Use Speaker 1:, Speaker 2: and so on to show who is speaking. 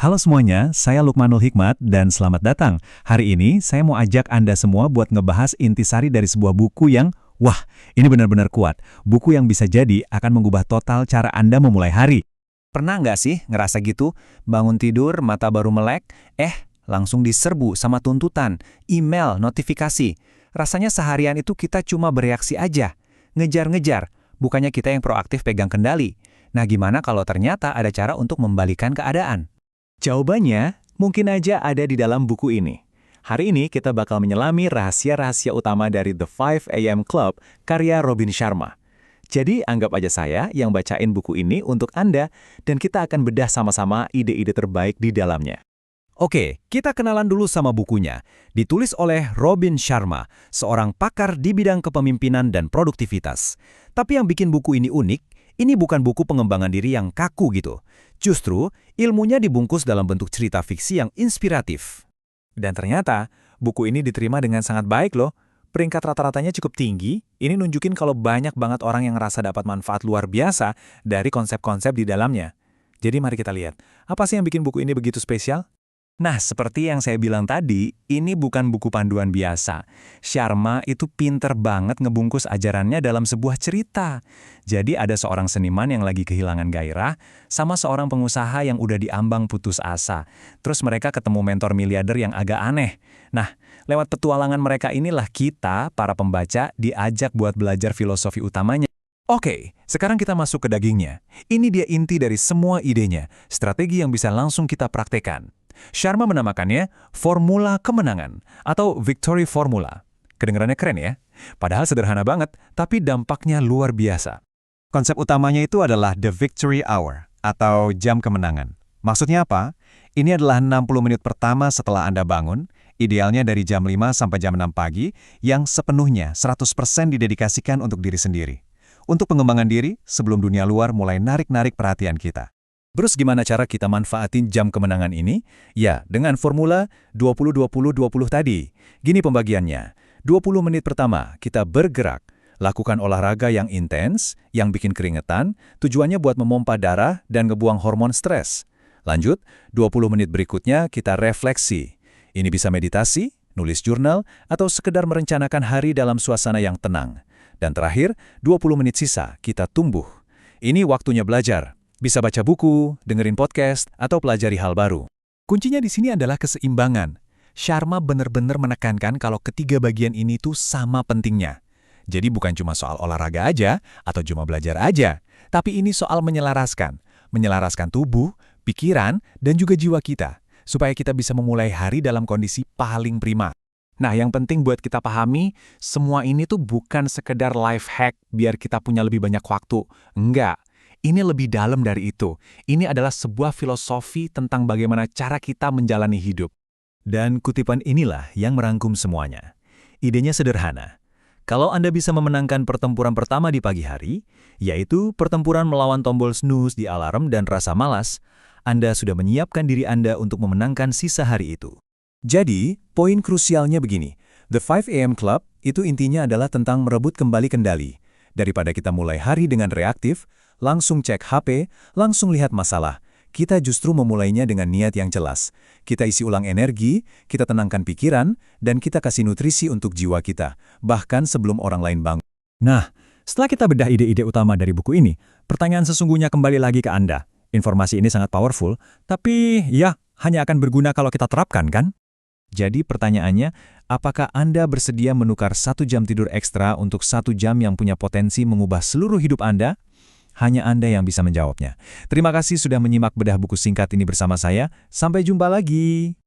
Speaker 1: Halo semuanya, saya Lukmanul Hikmat dan selamat datang. Hari ini saya mau ajak Anda semua buat ngebahas intisari dari sebuah buku yang, wah, ini benar-benar kuat. Buku yang bisa jadi akan mengubah total cara Anda memulai hari.
Speaker 2: Pernah nggak sih ngerasa gitu? Bangun tidur, mata baru melek, langsung diserbu sama tuntutan, email, notifikasi. Rasanya seharian itu kita cuma bereaksi aja. Ngejar-ngejar, bukannya kita yang proaktif pegang kendali. Nah, gimana kalau ternyata ada cara untuk membalikan keadaan?
Speaker 1: Jawabannya mungkin aja ada di dalam buku ini. Hari ini kita bakal menyelami rahasia-rahasia utama dari The 5 AM Club karya Robin Sharma. Jadi anggap aja saya yang bacain buku ini untuk Anda dan kita akan bedah sama-sama ide-ide terbaik di dalamnya.
Speaker 2: Oke, kita kenalan dulu sama bukunya. Ditulis oleh Robin Sharma, seorang pakar di bidang kepemimpinan dan produktivitas. Tapi yang bikin buku ini unik, ini bukan buku pengembangan diri yang kaku gitu. Justru, ilmunya dibungkus dalam bentuk cerita fiksi yang inspiratif.
Speaker 1: Dan ternyata, buku ini diterima dengan sangat baik loh. Peringkat rata-ratanya cukup tinggi, ini nunjukin kalau banyak banget orang yang ngerasa dapat manfaat luar biasa dari konsep-konsep di dalamnya. Jadi mari kita lihat, apa sih yang bikin buku ini begitu spesial? Nah, seperti yang saya bilang tadi, ini bukan buku panduan biasa. Sharma itu pinter banget ngebungkus ajarannya dalam sebuah cerita. Jadi ada seorang seniman yang lagi kehilangan gairah, sama seorang pengusaha yang udah diambang putus asa. Terus mereka ketemu mentor miliarder yang agak aneh. Nah, lewat petualangan mereka inilah kita, para pembaca, diajak buat belajar filosofi utamanya. Oke, sekarang kita masuk ke dagingnya. Ini dia inti dari semua idenya, strategi yang bisa langsung kita praktekkan. Sharma menamakannya Formula Kemenangan atau Victory Formula. Kedengarannya keren ya? Padahal sederhana banget, tapi dampaknya luar biasa. Konsep utamanya itu adalah The Victory Hour atau jam kemenangan. Maksudnya apa? Ini adalah 60 menit pertama setelah Anda bangun, idealnya dari jam 5 sampai jam 6 pagi, yang sepenuhnya 100% didedikasikan untuk diri sendiri. Untuk pengembangan diri sebelum dunia luar mulai narik-narik perhatian kita.
Speaker 2: Terus gimana cara kita manfaatin jam kemenangan ini? Ya, dengan formula 20-20-20 tadi. Gini pembagiannya. 20 menit pertama, kita bergerak. Lakukan olahraga yang intens, yang bikin keringetan, tujuannya buat memompa darah dan ngebuang hormon stres. Lanjut, 20 menit berikutnya kita refleksi. Ini bisa meditasi, nulis jurnal, atau sekedar merencanakan hari dalam suasana yang tenang. Dan terakhir, 20 menit sisa, kita tumbuh. Ini waktunya belajar. Bisa baca buku, dengerin podcast, atau pelajari hal baru. Kuncinya di sini adalah keseimbangan. Sharma benar-benar menekankan kalau ketiga bagian ini tuh sama pentingnya. Jadi bukan cuma soal olahraga aja, atau cuma belajar aja, tapi ini soal menyelaraskan. Menyelaraskan tubuh, pikiran, dan juga jiwa kita, supaya kita bisa memulai hari dalam kondisi paling prima. Nah, yang penting buat kita pahami, semua ini tuh bukan sekedar life hack biar kita punya lebih banyak waktu. Enggak. Ini lebih dalam dari itu. Ini adalah sebuah filosofi tentang bagaimana cara kita menjalani hidup. Dan kutipan inilah yang merangkum semuanya. Idenya sederhana. Kalau Anda bisa memenangkan pertempuran pertama di pagi hari, yaitu pertempuran melawan tombol snooze di alarm dan rasa malas, Anda sudah menyiapkan diri Anda untuk memenangkan sisa hari itu. Jadi, poin krusialnya begini. The 5 AM Club itu intinya adalah tentang merebut kembali kendali. Daripada kita mulai hari dengan reaktif, langsung cek HP, langsung lihat masalah. Kita justru memulainya dengan niat yang jelas. Kita isi ulang energi, kita tenangkan pikiran, dan kita kasih nutrisi untuk jiwa kita, bahkan sebelum orang lain bangun. Nah, setelah kita bedah ide-ide utama dari buku ini, pertanyaan sesungguhnya kembali lagi ke Anda. Informasi ini sangat powerful, tapi ya, hanya akan berguna kalau kita terapkan, kan? Jadi pertanyaannya, apakah Anda bersedia menukar 1 jam tidur ekstra untuk 1 jam yang punya potensi mengubah seluruh hidup Anda? Hanya Anda yang bisa menjawabnya. Terima kasih sudah menyimak bedah buku singkat ini bersama saya. Sampai jumpa lagi.